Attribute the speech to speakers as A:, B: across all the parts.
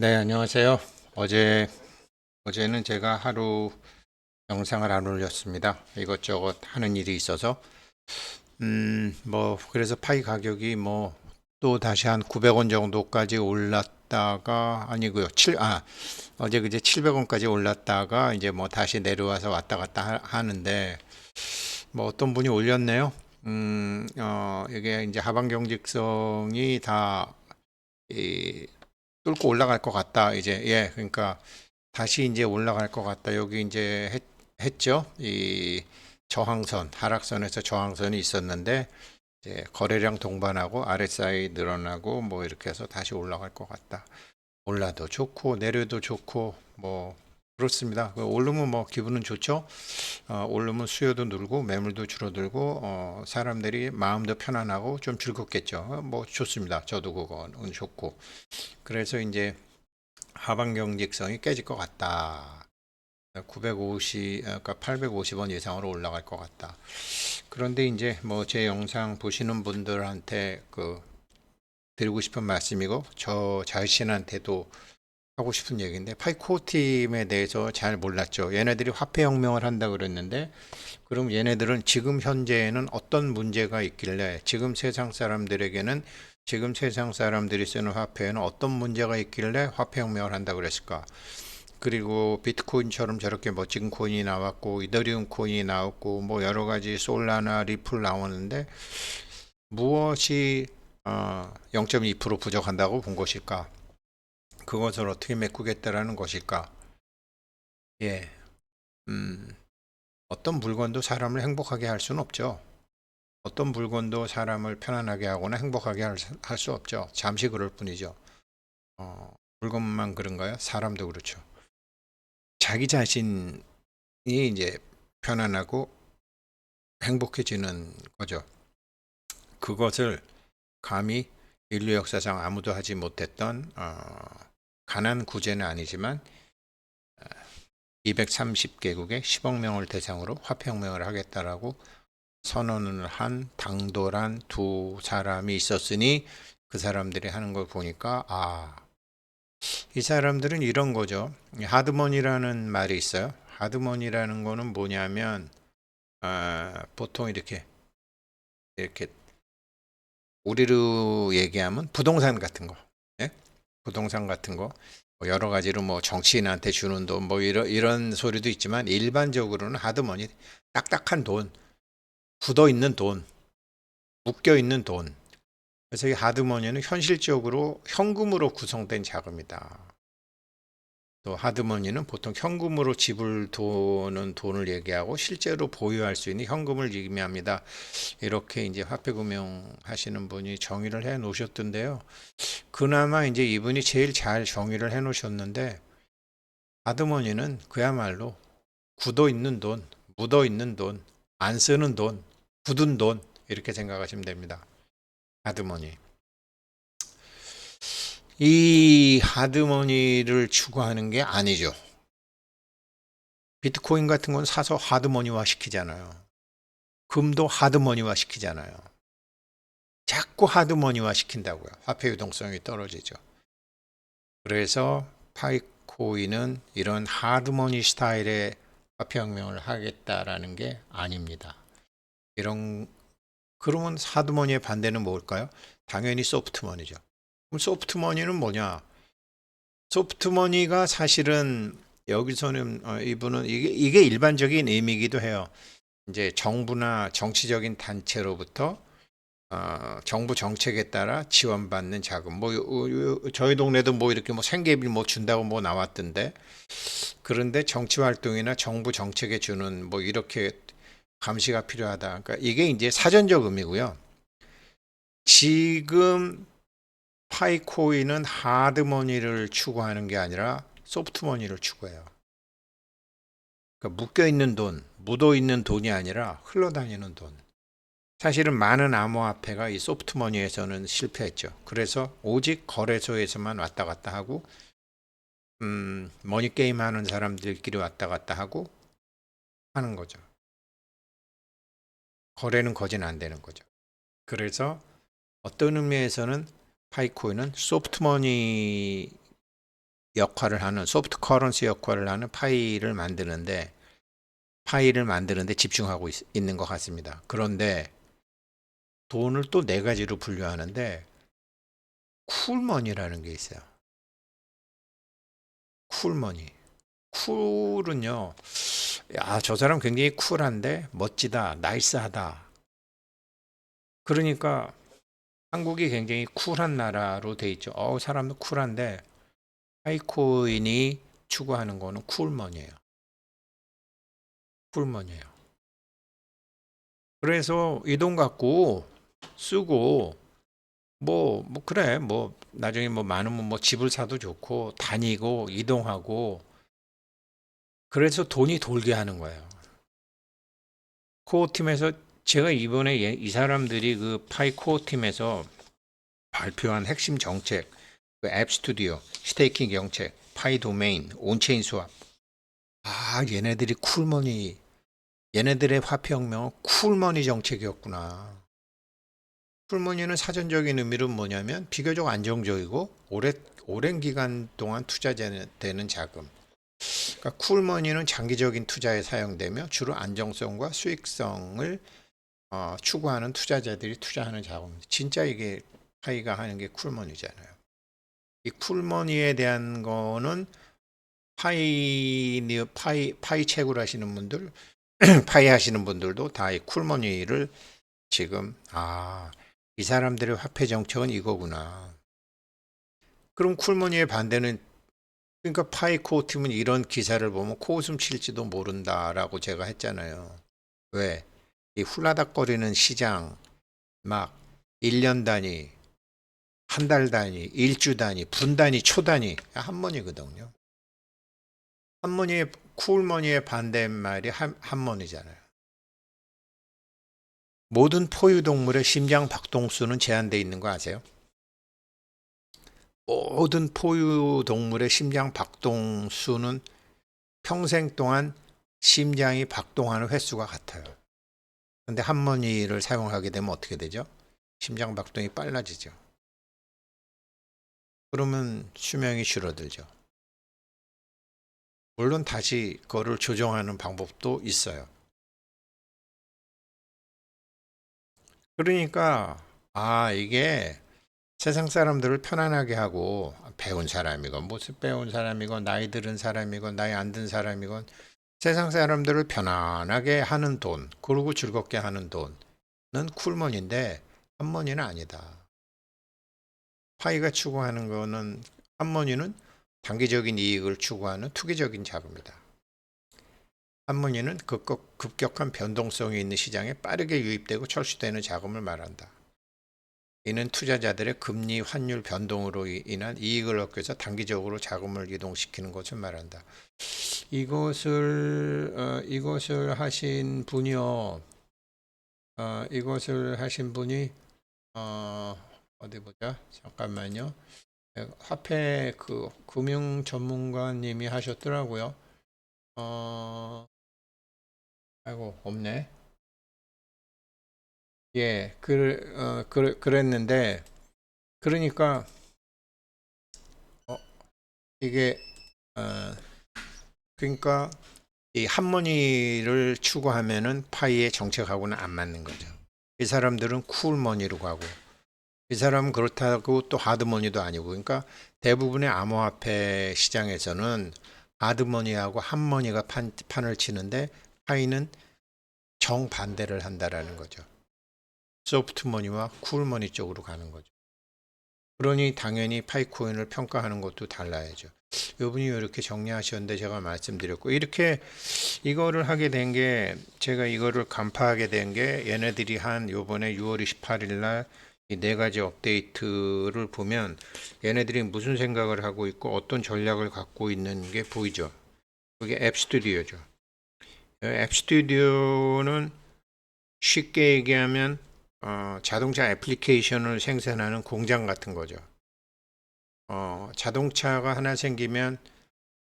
A: 네, 안녕하세요. 어제는 제가 하루 영상을 안 올렸습니다. 이것저것 하는 일이 있어서. 그래서 파이 가격이 또 다시 한 900원 정도까지 올랐다가, 아니고요. 어제 그제 700원까지 올랐다가, 이제 다시 내려와서 왔다 갔다 하는데, 어떤 분이 올렸네요. 이게 이제 하방 경직성이 다, 이, 뚫고 올라갈 것 같다. 그러니까, 다시 이제 올라갈 것 같다. 여기 이제 했죠. 이 저항선, 하락선에서 저항선이 있었는데 이제 거래량 동반하고 RSI 늘어나고 이렇게 해서 다시 올라갈 것 같다. 올라도 좋고 내려도 좋고 그렇습니다. 오르면 기분은 좋죠. 오르면 수요도 늘고 매물도 줄어들고 사람들이 마음도 편안하고 좀 즐겁겠죠. 좋습니다. 저도 그거는 좋고. 그래서 이제 하방 경직성이 깨질 것 같다. 850원 이상으로 올라갈 것 같다. 그런데 이제 제 영상 보시는 분들한테 드리고 싶은 말씀이고 저 자신한테도 하고 싶은 얘기인데, 파이코 팀에 대해서 잘 몰랐죠. 얘네들이 화폐혁명을 한다 그랬는데, 그럼 얘네들은 지금 현재에는 어떤 문제가 있길래, 지금 세상 사람들이 쓰는 화폐에는 어떤 문제가 있길래 화폐혁명을 한다 그랬을까? 그리고 비트코인처럼 저렇게 멋진 코인이 나왔고 이더리움 코인이 나왔고 여러 가지 솔라나 리플 나오는데, 무엇이 0.2% 부족한다고 본 것일까? 그것을 어떻게 메꾸겠다라는 것일까? 예, 음, 어떤 물건도 사람을 행복하게 할 수는 없죠. 어떤 물건도 사람을 편안하게 하거나 행복하게 할 수 없죠. 잠시 그럴 뿐이죠. 물건만 그런가요? 사람도 그렇죠. 자기 자신이 이제 편안하고 행복해지는 거죠. 그것을 감히 인류 역사상 아무도 하지 못했던, 가난 구제는 아니지만 230개국의 10억 명을 대상으로 화폐혁명을 하겠다라고 선언을 한 당돌한 두 사람이 있었으니, 그 사람들이 하는 걸 보니까 이 사람들은 이런 거죠. 하드머니라는 말이 있어요. 하드머니라는 거는 뭐냐면, 보통 이렇게 우리로 얘기하면 부동산 같은 거, 예? 부동산 같은 거, 여러 가지로 정치인한테 주는 돈, 이런 소리도 있지만, 일반적으로는 하드머니, 딱딱한 돈, 굳어 있는 돈, 묶여 있는 돈. 그래서 이 하드머니는 현실적으로 현금으로 구성된 자금이다. 또 하드머니는 보통 현금으로 집을 도는 돈을 얘기하고 실제로 보유할 수 있는 현금을 의미합니다. 이렇게 이제 화폐금융 하시는 분이 정의를 해 놓으셨던데요. 그나마 이제 이분이 제일 잘 정의를 해 놓으셨는데, 하드머니는 그야말로 굳어 있는 돈, 묻어 있는 돈, 안 쓰는 돈, 굳은 돈, 이렇게 생각하시면 됩니다. 하드머니. 이 하드머니를 추구하는 게 아니죠. 비트코인 같은 건 사서 하드머니화 시키잖아요. 금도 하드머니화 시키잖아요. 자꾸 하드머니화 시킨다고요. 화폐 유동성이 떨어지죠. 그래서 파이코인은 이런 하드머니 스타일의 화폐혁명을 하겠다라는 게 아닙니다. 그러면 하드머니의 반대는 뭘까요? 당연히 소프트머니죠. 그럼 소프트머니는 뭐냐? 소프트머니가 사실은 여기서는 이분은 이게 일반적인 의미이기도 해요. 이제 정부나 정치적인 단체로부터 정부 정책에 따라 지원받는 자금. 저희 동네도 이렇게 생계비 준다고 나왔던데. 그런데 정치 활동이나 정부 정책에 주는 이렇게 감시가 필요하다. 그러니까 이게 이제 사전적 의미고요. 지금 파이코인은 하드머니를 추구하는 게 아니라 소프트머니를 추구해요. 그러니까 묶여 있는 돈, 묻어 있는 돈이 아니라 흘러다니는 돈. 사실은 많은 암호화폐가 이 소프트머니에서는 실패했죠. 그래서 오직 거래소에서만 왔다 갔다 하고, 머니게임 하는 사람들끼리 왔다 갔다 하고 하는 거죠. 거래는 거진 안 되는 거죠. 그래서 어떤 의미에서는 파이코인은 소프트머니 역할을 하는 소프트 커런시 역할을 하는 파이를 만드는데 집중하고 있는 것 같습니다. 그런데 돈을 또 네 가지로 분류하는데 쿨머니라는 게 있어요. 쿨머니. 쿨은요. 야, 저 사람 굉장히 쿨한데 멋지다, 나이스하다. 그러니까 한국이 굉장히 쿨한 나라로 돼 있죠. 사람도 쿨한데 하이코인이 추구하는 거는 쿨머니예요. 쿨머니예요. 그래서 이 돈 갖고 쓰고 그래 나중에 뭐 많으면 뭐 집을 사도 좋고 다니고 이동하고 그래서 돈이 돌게 하는 거예요. 코어 팀에서 제가 이번에 이 사람들이 그 파이 코어 팀에서 발표한 핵심 정책, 그 앱 스튜디오, 스테이킹 정책, 파이 도메인, 온체인 수합. 얘네들이 쿨머니, 얘네들의 화폐혁명은 쿨머니 정책이었구나. 쿨머니는 사전적인 의미는 뭐냐면 비교적 안정적이고 오랜 기간 동안 투자되는 자금. 그러니까 쿨머니는 장기적인 투자에 사용되며 주로 안정성과 수익성을 추구하는 투자자들이 투자하는 자금. 진짜 이게 파이가 하는 게 쿨머니잖아요. 이 쿨머니에 대한 거는 파이 채굴 하시는 분들, 파이 하시는 분들도 다 이 쿨머니를 지금, 이 사람들의 화폐 정책은 이거구나. 그럼 쿨머니의 반대는, 그러니까 파이 코어 팀은 이런 기사를 보면 코웃음 칠지도 모른다라고 제가 했잖아요. 왜? 이 훌라닥거리는 시장, 막 1년 단위, 한 달 단위, 일주 단위, 분 단위, 초 단위, 한머니거든요. 한머니의 쿨머니의 반대말이 한머니잖아요. 모든 포유동물의 심장 박동수는 제한되어 있는 거 아세요? 모든 포유동물의 심장 박동수는 평생 동안 심장이 박동하는 횟수가 같아요. 근데 한머니를 사용하게 되면 어떻게 되죠? 심장 박동이 빨라지죠. 그러면 수명이 줄어들죠. 물론 다시 그거를 조정하는 방법도 있어요. 그러니까 이게 세상 사람들을 편안하게 하고 배운 사람이건 무슨 배운 사람이건 나이 들은 사람이건 나이 안 든 사람이건 세상 사람들을 편안하게 하는 돈 그리고 즐겁게 하는 돈은 쿨머니인데 한머니는 아니다. 파이가 추구하는 거는 한머니는 단기적인 이익을 추구하는 투기적인 자금이다. 한머니는 급격한 변동성이 있는 시장에 빠르게 유입되고 철수되는 자금을 말한다. 이는 투자자들의 금리 환율 변동으로 인한 이익을 얻기 위해서 단기적으로 자금을 이동시키는 것을 말한다. 이것을 하신 분이요. 이것을 하신 분이 어디 보자. 잠깐만요. 화폐 금융 전문가님이 하셨더라고요. 아이고 없네. 예, 그랬는데 그러니까 이게 어, 그러니까 이 한머니를 추구하면은 파이의 정책하고는 안 맞는 거죠. 이 사람들은 쿨머니로 가고 이 사람은 그렇다고 또 하드머니도 아니고 그러니까 대부분의 암호화폐 시장에서는 하드머니하고 한머니가 판을 치는데 파이는 정반대를 한다라는 거죠. 소프트머니와 쿨머니 쪽으로 가는 거죠. 그러니 당연히 파이코인을 평가하는 것도 달라야죠. 이분이 이렇게 정리하셨는데 제가 말씀드렸고 이렇게 이거를 하게 된 게 제가 이거를 간파하게 된 게 얘네들이 한 요번에 6월 28일 날 이 네 가지 업데이트를 보면 얘네들이 무슨 생각을 하고 있고 어떤 전략을 갖고 있는 게 보이죠. 그게 앱 스튜디오죠. 앱 스튜디오는 쉽게 얘기하면 자동차 애플리케이션을 생산하는 공장 같은 거죠. 자동차가 하나 생기면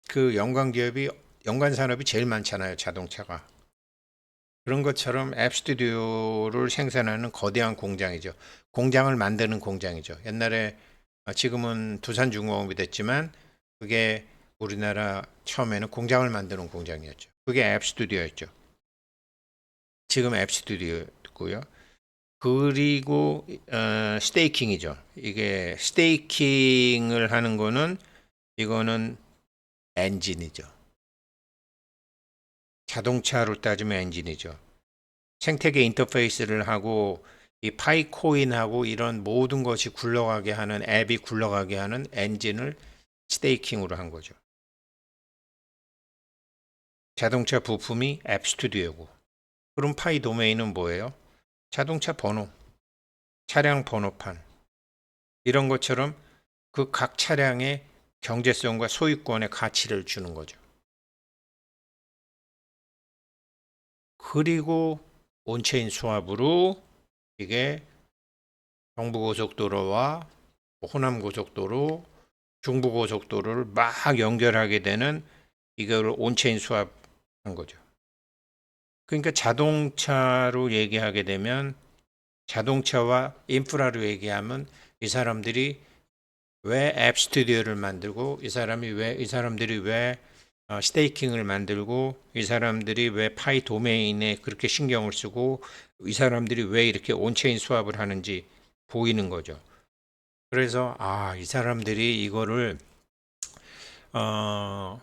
A: 그 연관 산업이 제일 많잖아요, 자동차가. 그런 것처럼 앱 스튜디오를 생산하는 거대한 공장이죠. 공장을 만드는 공장이죠. 옛날에 지금은 두산중공업이 됐지만 그게 우리나라 처음에는 공장을 만드는 공장이었죠. 그게 앱 스튜디오였죠. 지금 앱 스튜디오고요. 그리고 스테이킹이죠. 이게 스테이킹을 하는 거는 이거는 엔진이죠. 자동차로 따지면 엔진이죠. 생태계 인터페이스를 하고 이 파이코인하고 이런 모든 것이 굴러가게 하는 앱이 굴러가게 하는 엔진을 스테이킹으로 한 거죠. 자동차 부품이 앱 스튜디오고. 그럼 파이 도메인은 뭐예요? 자동차 번호, 차량 번호판 이런 것처럼 그 각 차량의 경제성과 소유권의 가치를 주는 거죠. 그리고 온체인 수압으로 이게 경부고속도로와 호남고속도로, 중부고속도로를 막 연결하게 되는 이걸 온체인 수압한 거죠. 그러니까 자동차로 얘기하게 되면 자동차와 인프라로 얘기하면 이 사람들이 왜 앱 스튜디오를 만들고 이 사람들이 왜 스테이킹을 만들고 이 사람들이 왜 파이 도메인에 그렇게 신경을 쓰고 이 사람들이 왜 이렇게 온체인 수합을 하는지 보이는 거죠. 그래서 이 사람들이 이거를 어,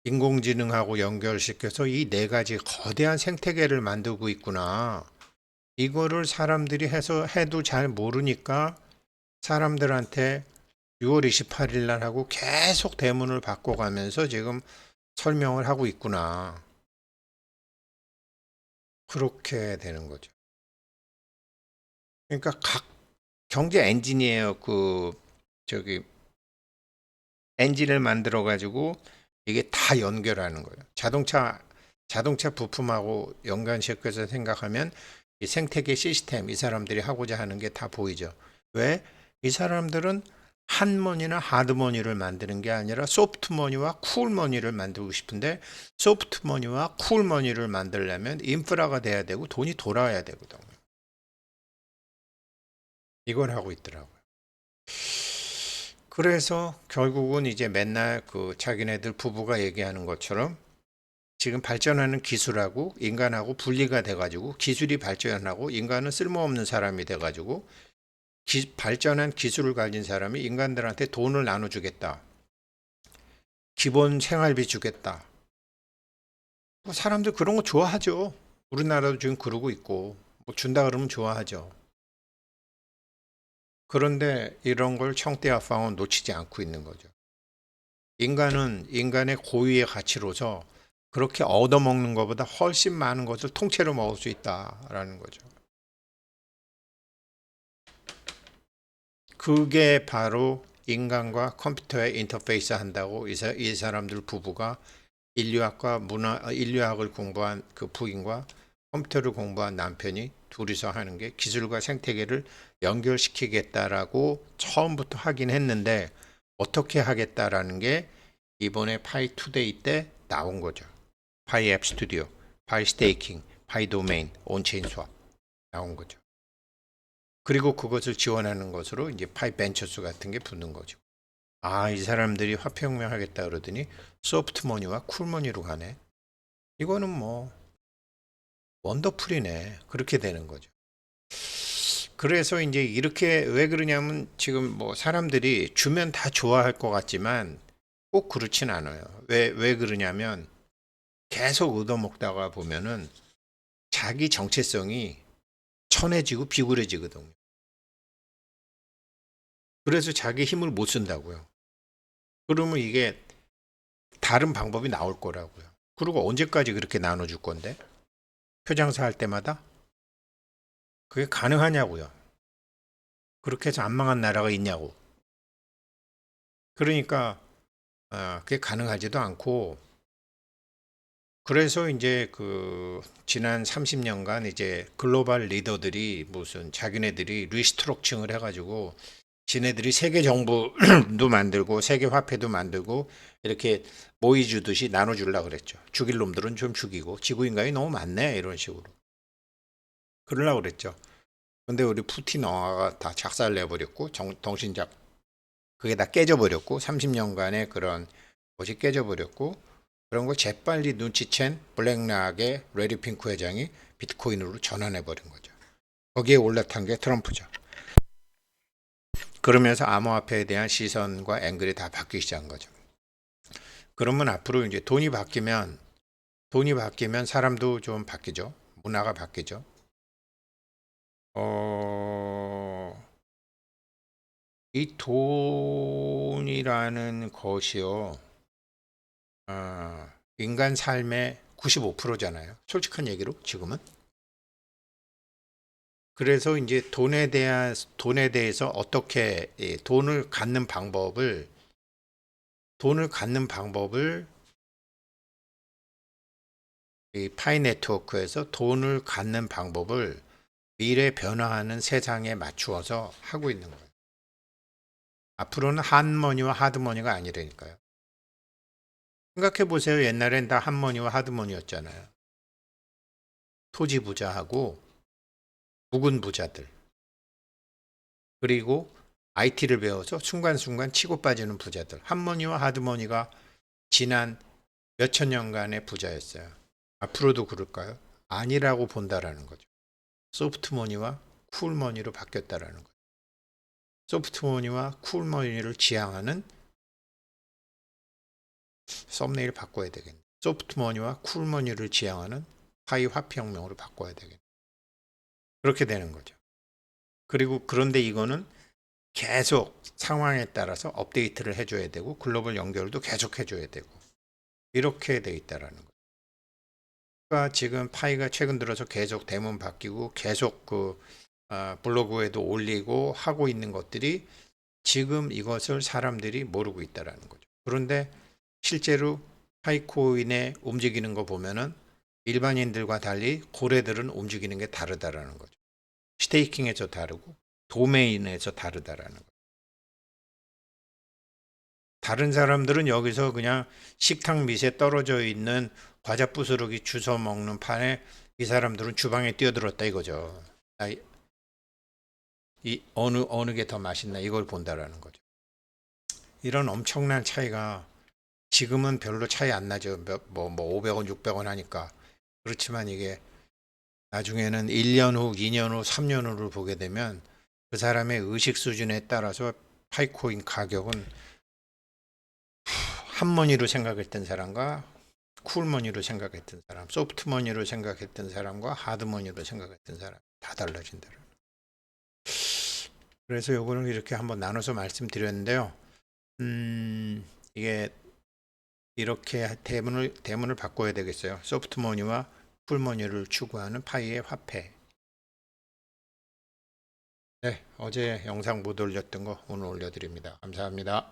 A: 인공지능하고 연결시켜서 이 네 가지 거대한 생태계를 만들고 있구나. 이거를 사람들이 해도 잘 모르니까 사람들한테 6월 28일 날 하고 계속 대문을 바꿔가면서 지금 설명을 하고 있구나. 그렇게 되는 거죠. 그러니까 각 경제 엔진이에요. 저기 엔진을 만들어 가지고 이게 다 연결하는 거예요. 자동차 부품하고 연관시켜서 생각하면 이 생태계 시스템 이 사람들이 하고자 하는 게 다 보이죠. 왜? 이 사람들은 한머니나 하드머니를 만드는 게 아니라 소프트머니와 쿨머니를 만들고 싶은데 소프트머니와 쿨머니를 만들려면 인프라가 돼야 되고 돈이 돌아와야 되거든요. 이걸 하고 있더라고요. 그래서 결국은 이제 맨날 그 자기네들 부부가 얘기하는 것처럼 지금 발전하는 기술하고 인간하고 분리가 돼가지고 기술이 발전하고 인간은 쓸모없는 사람이 돼가지고 발전한 기술을 가진 사람이 인간들한테 돈을 나눠주겠다. 기본 생활비 주겠다. 뭐 사람들 그런 거 좋아하죠. 우리나라도 지금 그러고 있고 뭐 준다 그러면 좋아하죠. 그런데 이런 걸 청대합방은 놓치지 않고 있는 거죠. 인간은 인간의 고유의 가치로서 그렇게 얻어먹는 것보다 훨씬 많은 것을 통째로 먹을 수 있다라는 거죠. 그게 바로 인간과 컴퓨터의 인터페이스 한다고 이 사람들 부부가 인류학을 공부한 그 부인과 컴퓨터를 공부한 남편이 둘이서 하는 게 기술과 생태계를 연결시키겠다라고 처음부터 하긴 했는데 어떻게 하겠다라는 게 이번에 파이 투데이 때 나온 거죠. 파이 앱 스튜디오, 파이 스테이킹, 파이 도메인, 온체인 수업 나온 거죠. 그리고 그것을 지원하는 것으로 이제 파이 벤처스 같은 게 붙는 거죠. 이 사람들이 화폐혁명 하겠다 그러더니 소프트머니와 쿨머니로 가네. 이거는 뭐 원더풀이네. 그렇게 되는 거죠. 그래서 이제 이렇게 왜 그러냐면 지금 뭐 사람들이 주면 다 좋아할 것 같지만 꼭 그렇진 않아요. 왜 그러냐면 계속 얻어먹다가 보면은 자기 정체성이 천해지고 비굴해지거든요. 그래서 자기 힘을 못 쓴다고요. 그러면 이게 다른 방법이 나올 거라고요. 그리고 언제까지 그렇게 나눠줄 건데? 표장사 할 때마다? 그게 가능하냐고요. 그렇게 해서 안 망한 나라가 있냐고. 그러니까 그게 가능하지도 않고 그래서 이제 그 지난 30년간 이제 글로벌 리더들이 무슨 자기네들이 리스트럭칭을 해가지고 지네들이 세계 정부도 만들고 세계 화폐도 만들고 이렇게 모의 주듯이 나눠주려고 그랬죠. 죽일 놈들은 좀 죽이고 지구인간이 너무 많네 이런 식으로 그러려고 그랬죠. 근데 우리 푸틴 어가 다 작살 내버렸고 정신작 그게 다 깨져버렸고 30년간의 그런 것이 깨져버렸고 그런 걸 재빨리 눈치챈 블랙락의 레리 핑크 회장이 비트코인으로 전환해버린 거죠. 거기에 올라탄 게 트럼프죠. 그러면서 암호화폐에 대한 시선과 앵글이 다 바뀌기 시작한 거죠. 그러면 앞으로 이제 돈이 바뀌면 사람도 좀 바뀌죠. 문화가 바뀌죠. 이 돈이라는 것이요, 인간 삶의 95%잖아요. 솔직한 얘기로 지금은. 그래서 이제 돈에 대해서 어떻게 돈을 갖는 방법을 이 파이 네트워크에서 돈을 갖는 방법을 미래 변화하는 세상에 맞추어서 하고 있는 거예요. 앞으로는 한머니와 하드머니가 아니라니까요. 생각해 보세요. 옛날엔 다 한머니와 하드머니였잖아요. 토지 부자하고 묵은 부자들. 그리고 IT를 배워서 순간순간 치고 빠지는 부자들. 한머니와 하드머니가 지난 몇천 년간의 부자였어요. 앞으로도 그럴까요? 아니라고 본다라는 거죠. 소프트머니와 쿨머니로 바뀌었다라는 거죠. 소프트머니와 쿨머니를 지향하는 썸네일 바꿔야 되겠네. 소프트머니와 쿨머니를 지향하는 파이 화폐혁명으로 바꿔야 되겠네. 그렇게 되는 거죠. 그리고 그런데 이거는 계속 상황에 따라서 업데이트를 해줘야 되고 글로벌 연결도 계속 해줘야 되고 이렇게 돼 있다라는 거죠. 그러니까 지금 파이가 최근 들어서 계속 대문 바뀌고 계속 블로그에도 올리고 하고 있는 것들이 지금 이것을 사람들이 모르고 있다라는 거죠. 그런데 실제로 파이코인에 움직이는 거 보면은 일반인들과 달리 고래들은 움직이는 게 다르다라는 거죠. 스테이킹에서 다르고 도메인에서 다르다라는 거죠. 다른 사람들은 여기서 그냥 식탁 밑에 떨어져 있는 과자 부스러기 주워 먹는 판에 이 사람들은 주방에 뛰어들었다 이거죠. 이 어느 게 더 맛있나 이걸 본다라는 거죠. 이런 엄청난 차이가 지금은 별로 차이 안 나죠. 뭐 500원, 600원 하니까. 그렇지만 이게 나중에는 1년 후, 2년 후, 3년 후를 보게 되면 그 사람의 의식 수준에 따라서 파이코인 가격은 핫머니로 생각했던 사람과 쿨머니로 생각했던 사람, 소프트머니로 생각했던 사람과 하드머니로 생각했던 사람 다 달라진다. 그래서 요거는 이렇게 한번 나눠서 말씀드렸는데요. 이게 이렇게 대문을 바꿔야 되겠어요. 소프트머니와 쿨머니를 추구하는 파이의 화폐. 네, 어제 영상 못 올렸던 거 오늘 올려드립니다. 감사합니다.